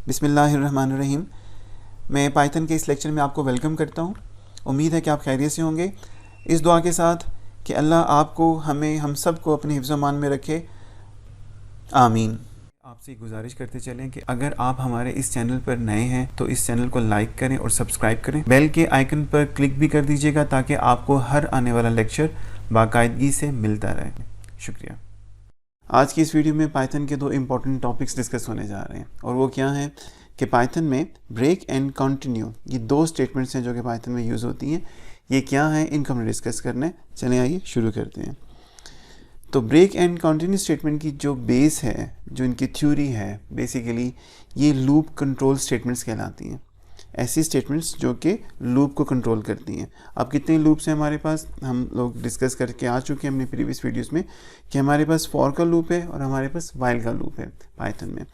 बिस्मिल्लाहिर्रहमानिर्रहीम। मैं पाइथन के इस लेक्चर में आपको वेलकम करता हूँ। उम्मीद है कि आप खैरियत से होंगे। इस दुआ के साथ कि अल्लाह आपको, हमें, हम सब को अपने हिफ्ज़-ओ-मान में रखे, आमीन। आपसे गुजारिश करते चलें कि अगर आप हमारे इस चैनल पर नए हैं तो इस चैनल को लाइक करें और सब्सक्राइब करें। बेल के आइकन पर क्लिक भी कर दीजिएगा ताकि आपको हर आने वाला लेक्चर बाकायदगी से मिलता रहे। शुक्रिया। आज की इस वीडियो में पाइथन के दो इम्पॉर्टेंट टॉपिक्स डिस्कस होने जा रहे हैं और वो क्या हैं कि पाइथन में ब्रेक एंड कंटिन्यू, ये दो स्टेटमेंट्स हैं जो कि पाइथन में यूज़ होती हैं। ये क्या हैं, इनको हम डिस्कस करने चलें। आइए शुरू करते हैं। तो ब्रेक एंड कंटिन्यू स्टेटमेंट की जो बेस है, जो इनकी थ्योरी है, बेसिकली ये लूप कंट्रोल स्टेटमेंट्स कहलाती हैं। ऐसी स्टेटमेंट्स जो कि लूप को कंट्रोल करती हैं। अब कितने लूप्स हैं हमारे पास, हम लोग डिस्कस करके आ चुके हैं अपने प्रीवियस वीडियोस में कि हमारे पास फॉर का लूप है और हमारे पास वाइल का लूप है पाइथन में।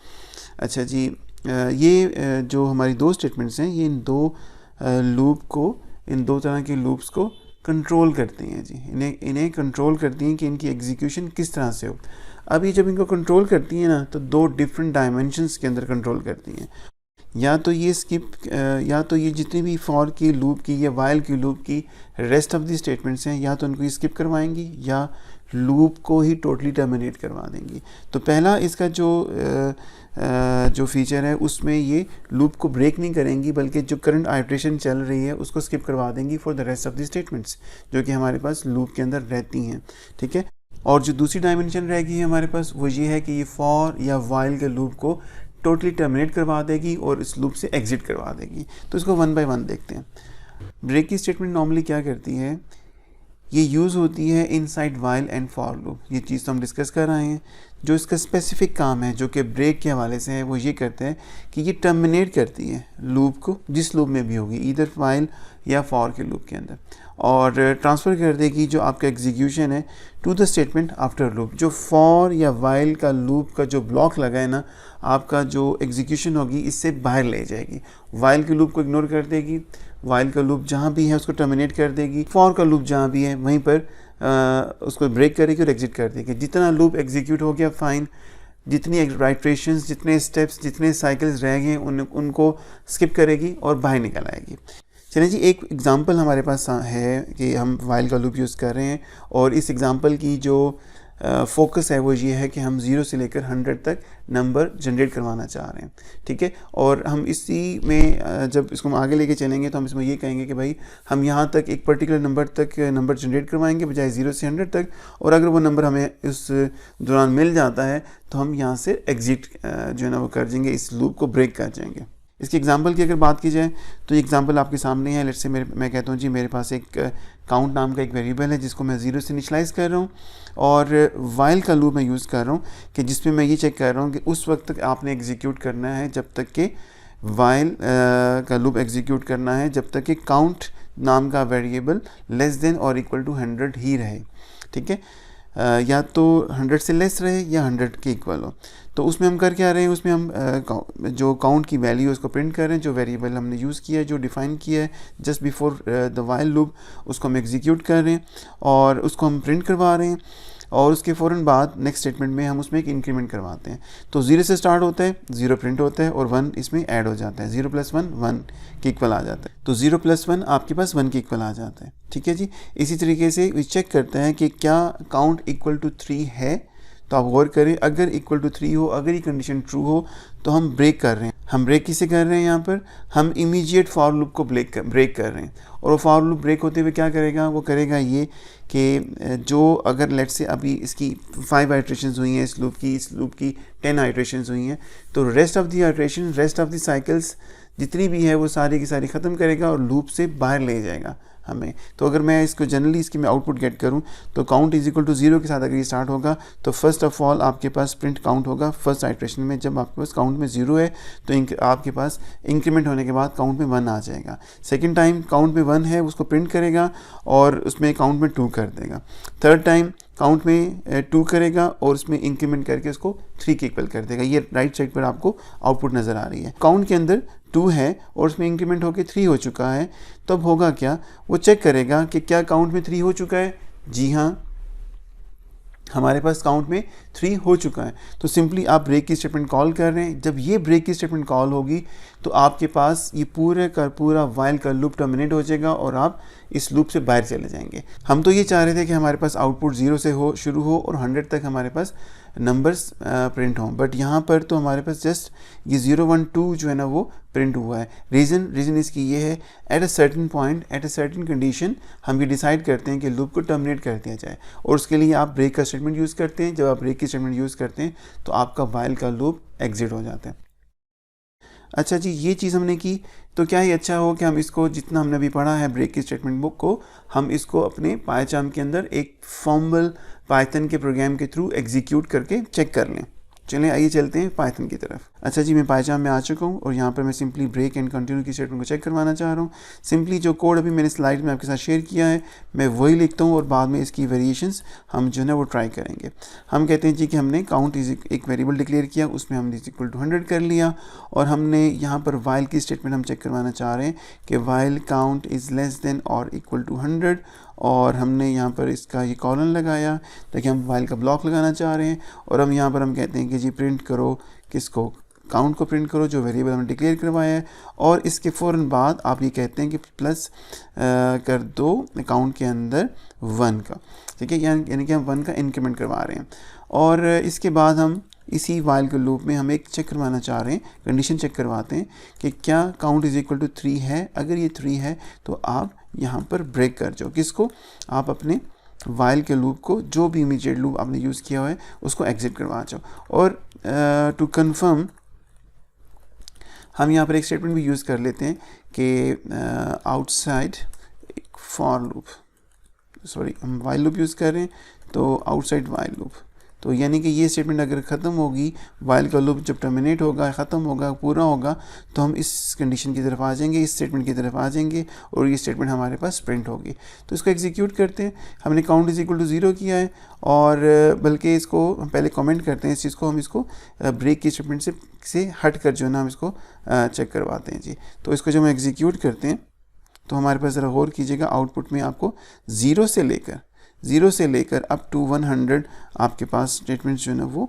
अच्छा जी, ये जो हमारी दो स्टेटमेंट्स हैं, ये इन दो लूप को, इन दो तरह के लूप्स को कंट्रोल करती हैं जी। इन्हें कंट्रोल करती हैं कि इनकी एग्जीक्यूशन किस तरह से हो। अब ये जब इनको कंट्रोल करती हैं ना, तो दो डिफरेंट डायमेंशंस के अंदर कंट्रोल करती हैं। या तो ये जितनी भी फॉर की लूप की या वाइल की लूप की रेस्ट ऑफ दी स्टेटमेंट्स हैं, या तो उनको स्किप करवाएंगी या लूप को ही टोटली टर्मिनेट करवा देंगी। तो पहला इसका जो फीचर है उसमें ये लूप को ब्रेक नहीं करेंगी, बल्कि जो करंट आइट्रेशन चल रही है उसको स्किप करवा देंगी for the rest of the statements जो कि हमारे पास लूप के अंदर रहती हैं। ठीक है। और जो दूसरी डायमेंशन रहेगी हमारे पास वो ये है कि ये फॉर या वाइल के लूप को टोटली टर्मिनेट करवा देगी और इस लूप से एग्जिट करवा देगी। तो इसको वन बाय वन देखते हैं। ब्रेक की स्टेटमेंट नॉर्मली क्या करती है, ये यूज़ होती है inside while and for loop. ये चीज़ तो हम डिस्कस कर रहे हैं। जो इसका स्पेसिफिक काम है जो कि ब्रेक के हवाले से है, वो ये करते हैं कि ये टर्मिनेट करती है लूप को, जिस लूप में भी होगी, ईदर वाइल या फॉर के लूप के अंदर, और ट्रांसफ़र कर देगी जो आपका एग्जीक्यूशन है to the statement after loop. जो फॉर या वाइल का लूप का जो ब्लॉक लगा है ना, आपका जो एग्जीक्यूशन होगी इससे बाहर ले जाएगी। वाइल के लूप को इग्नोर कर देगी, वाइल का लूप जहाँ भी है उसको टर्मिनेट कर देगी, फॉर का लूप जहाँ भी है वहीं पर उसको ब्रेक करेगी और एग्जिट कर देगी। जितना लूप एग्जीक्यूट हो गया फाइन, जितनी इटरेशंस, जितने स्टेप्स, जितने साइकिल्स रह गए उनको स्किप करेगी और बाहर निकल आएगी। चलिए जी, एक एग्ज़ाम्पल हमारे पास है कि हम वाइल का लूप यूज़ कर रहे हैं और इस एग्ज़ाम्पल की जो फोकस है वो ये है कि हम 0 से लेकर 100 तक नंबर जनरेट करवाना चाह रहे हैं। ठीक है। और हम इसी में जब इसको हम आगे लेके चलेंगे तो हम इसमें ये कहेंगे कि भाई हम यहाँ तक एक पर्टिकुलर नंबर तक नंबर जनरेट करवाएंगे बजाय 0 से 100 तक, और अगर वो नंबर हमें इस दौरान मिल जाता है तो हम यहाँ से एग्जिट जो है ना वो कर देंगे, इस लूप को ब्रेक कर जाएंगे। इसकी एग्जांपल की अगर बात की जाए तो ये एग्जांपल आपके सामने है। लेट्स से मैं कहता हूँ जी, मेरे पास एक काउंट नाम का एक वेरिएबल है जिसको मैं 0 से इनिशियलाइज़ कर रहा हूँ, और वाइल का लूप मैं यूज़ कर रहा हूँ कि जिसमें मैं ये चेक कर रहा हूँ कि उस वक्त तक आपने एग्जीक्यूट करना है जब तक कि वाइल का लूप एग्जीक्यूट करना है जब तक कि काउंट नाम का वेरिएबल लेस देन और इक्वल टू 100 ही रहे। ठीक है। या तो 100 से लेस रहे या 100 के इक्वल हो। तो उसमें हम कर क्या रहे हैं, उसमें हम जो काउंट की वैल्यू उसको प्रिंट कर रहे हैं, जो वेरिएबल हमने यूज़ किया है, जो डिफ़ाइन किया है just before the while loop, उसको हम एग्जीक्यूट कर रहे हैं और उसको हम प्रिंट करवा रहे हैं, और उसके फ़ौरन बाद नेक्स्ट स्टेटमेंट में हम उसमें एक इंक्रीमेंट करवाते हैं। तो 0 से स्टार्ट होता है, 0 प्रिंट होता है और 1 इसमें ऐड हो जाता है। 0 + 1 1 के इक्वल आ जाता है। तो 0 + 1 आपके पास 1 के इक्वल आ जाता है। ठीक है जी। इसी तरीके से चेक करते हैं कि क्या काउंट इक्वल टू 3 है। तो आप गौर करें, अगर इक्वल टू 3 हो, अगर ये कंडीशन ट्रू हो तो हम ब्रेक कर रहे हैं। हम ब्रेक किसे कर रहे हैं, यहाँ पर हम इमीडिएट फॉर लूप को ब्रेक कर रहे हैं। और वो फॉर लूप ब्रेक होते हुए क्या करेगा, वो करेगा ये कि जो अगर लेट्स से अभी इसकी 5 आइट्रेशंस हुई हैं, इस लूप की 10 आइट्रेशंस हुई हैं, तो rest of the iteration, rest of the cycles जितनी भी है वो सारी की सारी ख़त्म करेगा और लूप से बाहर ले जाएगा हमें। तो अगर मैं इसको जनरली इसकी मैं आउटपुट गेट करूं तो काउंट इज इक्वल टू 0 के साथ अगर ये स्टार्ट होगा तो फर्स्ट ऑफ ऑल आपके पास प्रिंट काउंट होगा फर्स्ट आइट्रेशन में। जब आपके पास काउंट में 0 है तो आपके पास इंक्रीमेंट होने के बाद काउंट में 1 आ जाएगा। सेकेंड टाइम काउंट में 1 है, उसको प्रिंट करेगा और उसमें काउंट में 2 कर देगा। थर्ड टाइम काउंट में 2 करेगा और उसमें इंक्रीमेंट करके उसको 3 के इक्वल कर देगा। ये राइट साइड पर आपको आउटपुट नज़र आ रही है। काउंट के अंदर 2 है और उसमें इंक्रीमेंट होकर 3 हो चुका है। तब होगा क्या, वो चेक करेगा कि क्या काउंट में 3 हो चुका है। जी हाँ, हमारे पास काउंट में 3 हो चुका है, तो सिंपली आप ब्रेक की स्टेटमेंट कॉल कर रहे हैं। जब ये ब्रेक की स्टेटमेंट कॉल होगी तो आपके पास ये पूरे का पूरा वाइल का लूप टर्मिनेट हो जाएगा और आप इस लूप से बाहर चले जाएंगे। हम तो ये चाह रहे थे कि हमारे पास आउटपुट 0 से शुरू हो और 100 तक हमारे पास नंबर्स प्रिंट हों, बट यहाँ पर तो हमारे पास जस्ट ये 0 1 2 जो है ना वो प्रिंट हुआ है। रीज़न इसकी ये है, at a certain point at a certain condition हम ये डिसाइड करते हैं कि लूप को टर्मिनेट कर दिया जाए, और उसके लिए आप ब्रेक का स्टेटमेंट यूज़ करते हैं। जब आप ब्रेक की स्टेटमेंट यूज़ करते हैं तो आपका वाइल का लूप एग्जिट हो जाता है। अच्छा जी, ये चीज़ हमने की तो क्या ही अच्छा हो कि हम इसको जितना हमने अभी पढ़ा है ब्रेक की स्टेटमेंट बुक को, हम इसको अपने पाइचार्म के अंदर एक फॉर्मल पाइथन के प्रोग्राम के थ्रू एग्जीक्यूट करके चेक कर लें। चलें आइए चलते हैं पाइथन की तरफ। अच्छा जी, मैं पाइचार्म में आ चुका हूँ और यहाँ पर मैं सिंपली ब्रेक एंड कंटिन्यू की स्टेटमेंट को चेक करवाना चाह रहा हूँ। सिंपली जो कोड अभी मैंने स्लाइड में आपके साथ शेयर किया है मैं वही लिखता हूँ और बाद में इसकी वेरिएशंस हम जो है वो ट्राई करेंगे। हम कहते हैं जी कि हमने काउंट एक वेरिएबल डिक्लेयर किया, उसमें हमने इक्वल टू 100 कर लिया, और हमने यहाँ पर वाइल की स्टेटमेंट हम चेक करवाना चाह रहे हैं कि while count is less than और इक्वल टू 100, और हमने यहाँ पर इसका ये कॉलन लगाया ताकि हम वाइल का ब्लॉक लगाना चाह रहे हैं। और हम यहाँ पर हम कहते हैं कि जी प्रिंट करो, किसको, काउंट को प्रिंट करो जो वेरिएबल हमने डिक्लेयर करवाया है, और इसके फ़ौरन बाद आप ये कहते हैं कि प्लस कर दो काउंट के अंदर 1 का, ठीक है, यानी कि हम 1 का इंक्रीमेंट करवा रहे हैं। और इसके बाद हम इसी वाइल के लूप में हम एक चेक करवाना चाह रहे हैं, कंडीशन चेक करवाते हैं कि क्या काउंट इज़ इक्वल टू 3 है। अगर ये 3 है तो आप यहाँ पर ब्रेक कर जाओ, किसको, आप अपने वाइल के लूप को, जो भी इमीडिएट लूप आपने यूज़ किया हुआ है उसको एग्जिट करवा जाओ। और टू कंफर्म हम यहाँ पर एक स्टेटमेंट भी यूज़ कर लेते हैं कि आउटसाइड फॉर लूप, सॉरी हम वाइल लूप यूज़ कर रहे हैं तो आउटसाइड वाइल लूप, तो यानी कि ये स्टेटमेंट अगर ख़त्म होगी, वाइल का लूप जब टर्मिनेट होगा, ख़त्म होगा, पूरा होगा, तो हम इस कंडीशन की तरफ आ जाएंगे, इस स्टेटमेंट की तरफ आ जाएंगे और ये स्टेटमेंट हमारे पास प्रिंट होगी। तो इसको एग्जीक्यूट करते हैं। हमने काउंट इज़ इक्वल टू 0 किया है, और बल्कि इसको हम पहले कमेंट करते हैं इस चीज़ को, हम इसको ब्रेक की स्टेटमेंट से हट कर जो है ना हम इसको चेक करवाते हैं जी। तो इसको जब हम एग्जीक्यूट करते हैं तो हमारे पास ज़रा गौर कीजिएगा, आउटपुट में आपको 0 से लेकर अप टू 100 आपके पास स्टेटमेंट्स जो है ना वो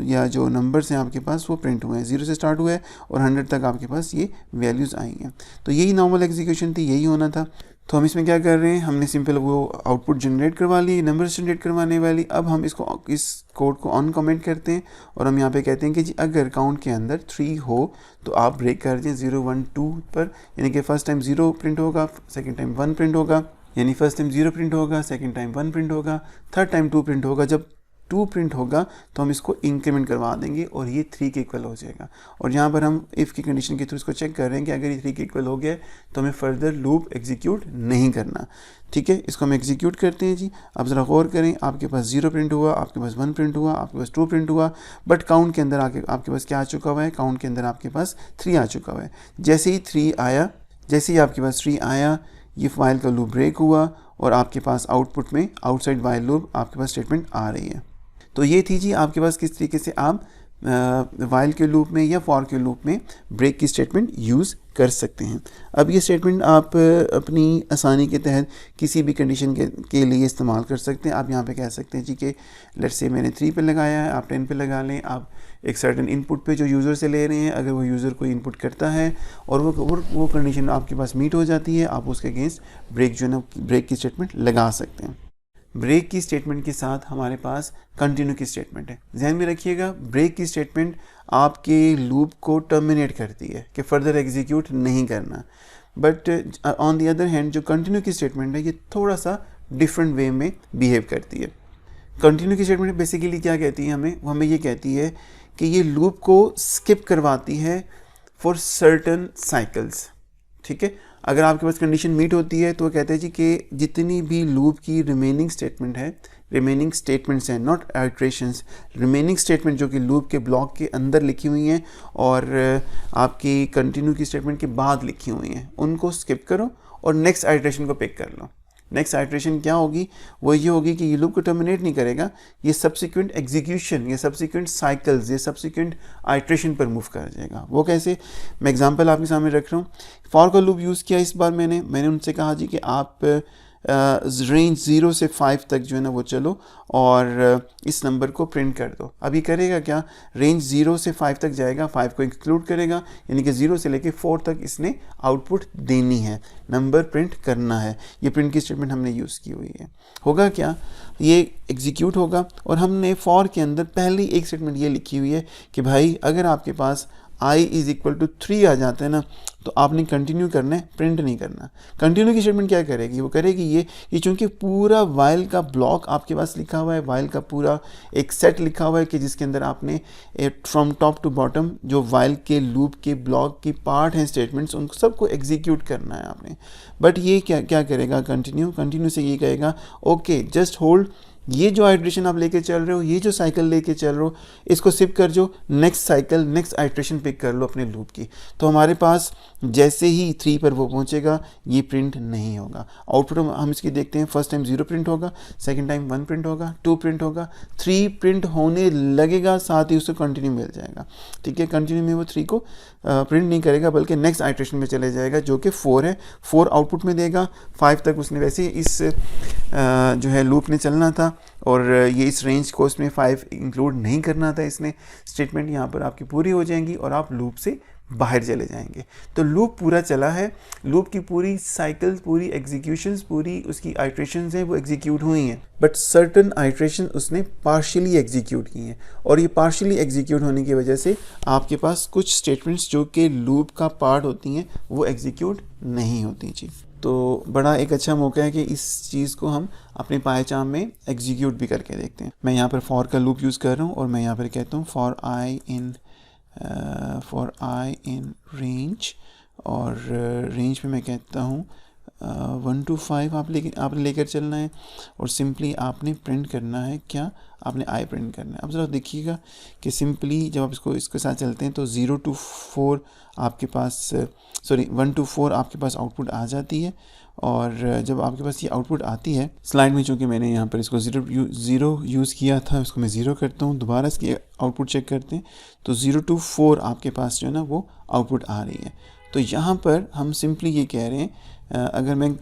या जो नंबर्स हैं आपके पास वो प्रिंट हुए हैं। 0 से स्टार्ट हुआ है और 100 तक आपके पास ये वैल्यूज़ आई हैं। तो यही नॉर्मल एग्जीक्यूशन थी, यही होना था। तो हम इसमें क्या कर रहे हैं, हमने सिंपल वो आउटपुट जनरेट करवा ली, नंबर्स जनरेट करवाने वाली। अब हम इसको, इस कोड को ऑन कमेंट करते हैं और हम यहाँ पे कहते हैं कि जी अगर काउंट के अंदर 3 हो तो आप ब्रेक कर दें 0 1 2 पर, यानी कि फर्स्ट टाइम 0 प्रिंट होगा, सेकेंड टाइम 1 प्रिंट होगा, यानी फर्स्ट टाइम 0 प्रिंट होगा, सेकंड टाइम 1 प्रिंट होगा, थर्ड टाइम 2 प्रिंट होगा। जब 2 प्रिंट होगा तो हम इसको इंक्रीमेंट करवा देंगे और ये 3 के इक्वल हो जाएगा। और यहाँ पर हम इफ़ की कंडीशन के थ्रू इसको चेक कर रहे हैं कि अगर ये 3 के इक्वल हो गया तो हमें फर्दर लूप एग्जीक्यूट नहीं करना, ठीक है। इसको हम एग्जीक्यूट करते हैं जी। अब ज़रा गौर करें, आपके पास 0 प्रिंट हुआ, आपके पास 1 प्रिंट हुआ, आपके पास 2 प्रिंट हुआ, बट काउंट के अंदर आपके पास क्या आ चुका हुआ है, काउंट के अंदर आपके पास 3 आ चुका हुआ है। जैसे ही आपके पास 3 आया, ये वाइल का लूप ब्रेक हुआ और आपके पास आउटपुट में आउटसाइड वाइल लूप आपके पास स्टेटमेंट आ रही है। तो ये थी जी आपके पास किस तरीके से आप वाइल के लूप में या फॉर के लूप में ब्रेक की स्टेटमेंट यूज़ कर सकते हैं। अब ये स्टेटमेंट आप अपनी आसानी के तहत किसी भी कंडीशन के लिए इस्तेमाल कर सकते हैं। आप यहाँ पे कह सकते हैं जी कि लेट्स से मैंने 3 पे लगाया है, आप 10 पे लगा लें। आप एक सर्टेन इनपुट पे जो यूज़र से ले रहे हैं, अगर वो यूज़र कोई इनपुट करता है और वो कंडीशन आपके पास मीट हो जाती है, आप उसके अगेंस्ट ब्रेक जो है ना ब्रेक की स्टेटमेंट लगा सकते हैं। ब्रेक की स्टेटमेंट के साथ हमारे पास कंटिन्यू की स्टेटमेंट है। ध्यान में रखिएगा, ब्रेक की स्टेटमेंट आपके लूप को टर्मिनेट करती है कि फर्दर एग्जीक्यूट नहीं करना। But on the other hand जो कंटिन्यू की स्टेटमेंट है ये थोड़ा सा डिफरेंट वे में बिहेव करती है। कंटिन्यू की स्टेटमेंट बेसिकली क्या कहती है, हमें ये कहती है कि ये लूप को स्किप करवाती है फॉर सर्टन साइकिल्स, ठीक है। अगर आपके पास कंडीशन मीट होती है तो वो कहते हैं जी कि जितनी भी लूप की रिमेनिंग स्टेटमेंट्स हैं, नॉट आइट्रेशंस, रिमेनिंग स्टेटमेंट जो कि लूप के ब्लॉक के अंदर लिखी हुई हैं और आपकी कंटिन्यू की स्टेटमेंट के बाद लिखी हुई हैं, उनको स्किप करो और नेक्स्ट आइट्रेशन को पिक कर लो। नेक्स्ट आइट्रेशन क्या होगी, वो ये होगी कि ये लूप को टर्मिनेट नहीं करेगा, ये सब्सिक्वेंट एग्जीक्यूशन, ये सब्सिक्वेंट साइकिल्स, ये सब्सिक्वेंट आइट्रेशन पर मूव कर जाएगा। वो कैसे, मैं एग्जांपल आपके सामने रख रहा हूँ। फॉर का लूप यूज़ किया इस बार मैंने उनसे कहा जी कि आप रेंज 0 से 5 तक जो है ना वो चलो और इस नंबर को प्रिंट कर दो। अब ये करेगा क्या, रेंज 0 से 5 तक जाएगा, 5 को इंक्लूड करेगा, यानी कि 0 से लेके 4 तक इसने आउटपुट देनी है, नंबर प्रिंट करना है। ये प्रिंट की स्टेटमेंट हमने यूज़ की हुई है। होगा क्या, ये एग्जीक्यूट होगा और हमने फॉर के अंदर पहली एक स्टेटमेंट ये लिखी हुई है कि भाई अगर आपके पास i इज़ इक्वल टू 3 आ जाता है ना तो आपने कंटिन्यू करना है, प्रिंट नहीं करना। कंटिन्यू की स्टेटमेंट क्या करेगी, वो करेगी ये चूँकि पूरा वाइल का ब्लॉक आपके पास लिखा हुआ है, वाइल का पूरा एक सेट लिखा हुआ है कि जिसके अंदर आपने फ्रॉम टॉप टू बॉटम जो वाइल के लूप के ब्लॉक की पार्ट हैं स्टेटमेंट्स, उन सबको एग्जीक्यूट करना है आपने। बट ये क्या करेगा, कंटिन्यू से ये कहेगा ओके जस्ट होल्ड, ये जो आइट्रेशन आप लेके चल रहे हो, ये जो साइकिल लेके चल रहे हो, इसको सिप कर जो next cycle next iteration pick कर लो अपने लूप की। तो हमारे पास जैसे ही 3 पर वो पहुंचेगा ये प्रिंट नहीं होगा। आउटपुट हम इसकी देखते हैं, फर्स्ट टाइम 0 प्रिंट होगा, सेकंड टाइम 1 प्रिंट होगा, 2 प्रिंट होगा, 3 प्रिंट होने लगेगा, साथ ही उसको कंटिन्यू मिल जाएगा। ठीक है, कंटिन्यू में वो 3 को प्रिंट नहीं करेगा बल्कि नेक्स्ट आइट्रेशन में चले जाएगा जो कि 4 है, 4 आउटपुट में देगा। 5 तक उसने वैसे ही इस जो है लूप ने चलना था और ये इस रेंज को उसमें 5 इंक्लूड नहीं करना था इसने। स्टेटमेंट यहाँ पर आपकी पूरी हो जाएंगी और आप लूप से बाहर चले जाएंगे। तो लूप पूरा चला है, लूप की पूरी साइकिल, पूरी एग्जीक्यूशंस, पूरी उसकी आइट्रेशंस हैं वो एग्जीक्यूट हुई हैं, बट सर्टन आइट्रेशन उसने पार्शियली एग्जीक्यूट की हैं और ये पार्शियली एग्जीक्यूट होने की वजह से आपके पास कुछ स्टेटमेंट्स जो कि लूप का पार्ट होती हैं वो एग्जीक्यूट नहीं होती। जी, तो बड़ा एक अच्छा मौका है कि इस चीज़ को हम अपने पायचाम में एग्जीक्यूट भी करके देखते हैं। मैं यहाँ पर फॉर का लूप यूज़ कर रहा हूँ और मैं यहाँ पर कहता हूँ फॉर आई इन रेंज, और रेंज में मैं कहता हूँ 1 to 5 आपने लेकर चलना है और सिंपली आपने प्रिंट करना है, क्या आपने आई प्रिंट करना है। अब ज़रा देखिएगा कि सिंपली जब आप इसके साथ चलते हैं तो 0 to 4 आपके पास 1 to 4 आपके पास आउटपुट आ जाती है। और जब आपके पास ये आउटपुट आती है, स्लाइड में चूँकि मैंने यहाँ पर इसको 0 यूज़ किया था, उसको मैं 0 करता हूँ, दोबारा इसकी आउटपुट चेक करते हैं तो 0 to 4 आपके पास जो है ना वो आउटपुट आ रही है। तो यहाँ पर हम सिंपली ये कह रहे हैं, अगर मैं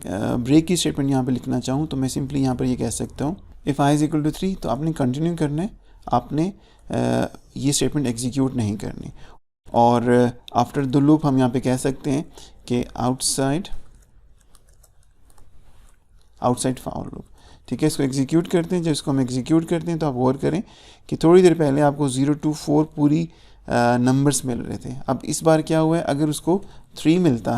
ब्रेक की स्टेटमेंट यहाँ पे लिखना चाहूँ तो मैं सिंपली यहाँ पर ये कह सकता हूँ if i is equal to 3, तो आपने कंटिन्यू करना है, आपने ये स्टेटमेंट एग्जीक्यूट नहीं करनी। और आफ्टर द लूप हम यहाँ पे कह सकते हैं कि आउटसाइड फॉर लूप। ठीक है, इसको एग्जीक्यूट करते हैं। जब इसको हम एग्जीक्यूट करते हैं तो आप गौर करें कि थोड़ी देर पहले आपको 0 to 4 पूरी नंबर्स मिल रहे थे। अब इस बार क्या हुआ है, अगर उसको 3 मिलता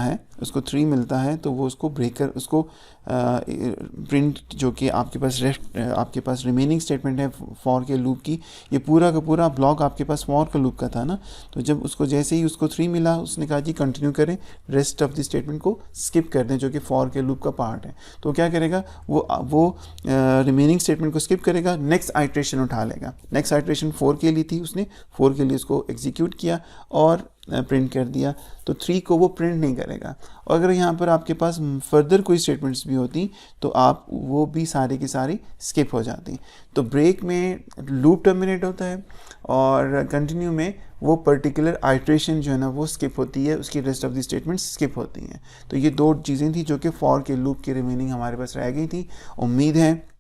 है तो वो उसको ब्रेकर उसको प्रिंट जो कि आपके पास रिमेनिंग स्टेटमेंट है फॉर के लूप की, ये पूरा का पूरा ब्लॉक आपके पास फॉर का लूप का था ना, तो जब उसको जैसे ही उसको 3 मिला उसने कहा जी कंटिन्यू करें, रेस्ट ऑफ द स्टेटमेंट को स्किप कर दें जो कि फॉर के लूप का पार्ट है। तो क्या करेगा वो रिमेनिंग स्टेटमेंट को स्किप करेगा, नेक्स्ट आइट्रेशन उठा लेगा। नेक्स्ट आइट्रेशन 4 के लिए थी, उसने 4 के लिए उसको एग्जीक्यूट किया और प्रिंट कर दिया, तो 3 को वो प्रिंट नहीं करेगा। और अगर यहाँ पर आपके पास फर्दर कोई स्टेटमेंट्स भी होती तो आप वो भी सारी की सारी स्किप हो जाती। तो ब्रेक में लूप टर्मिनेट होता है और कंटिन्यू में वो पर्टिकुलर आइट्रेशन जो है ना वो स्किप होती है, उसकी rest of the statements skip होती हैं। तो ये 2 चीज़ें थी जो कि फॉर के लूप की रिमेनिंग हमारे पास रह गई थी। उम्मीद है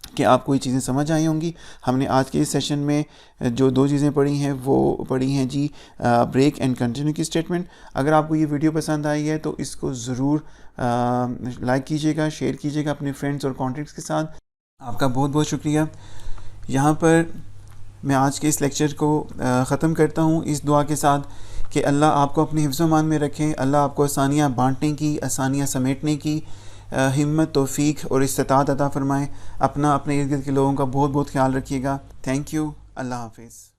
कि आपको ये चीज़ें समझ आई होंगी। हमने आज के इस सेशन में जो 2 चीज़ें पढ़ी हैं वो पढ़ी हैं जी ब्रेक एंड कंटिन्यू की स्टेटमेंट। अगर आपको ये वीडियो पसंद आई है तो इसको ज़रूर लाइक कीजिएगा, शेयर कीजिएगा अपने फ्रेंड्स और कॉन्टैक्ट्स के साथ। आपका बहुत बहुत शुक्रिया। यहाँ पर मैं आज के इस लेक्चर को ख़त्म करता हूँ इस दुआ के साथ कि अल्लाह आपको अपने हिफ्ज़-ओ-मान में रखें, अल्लाह आपको आसानियाँ बांटने की, आसानियाँ समेटने की हिम्मत, तौफीक और इस्तिताअत अता फ़रमाएँ। अपने इर्द गिर्द के लोगों का बहुत बहुत ख्याल रखिएगा। Thank you. अल्लाह हाफ़िज़।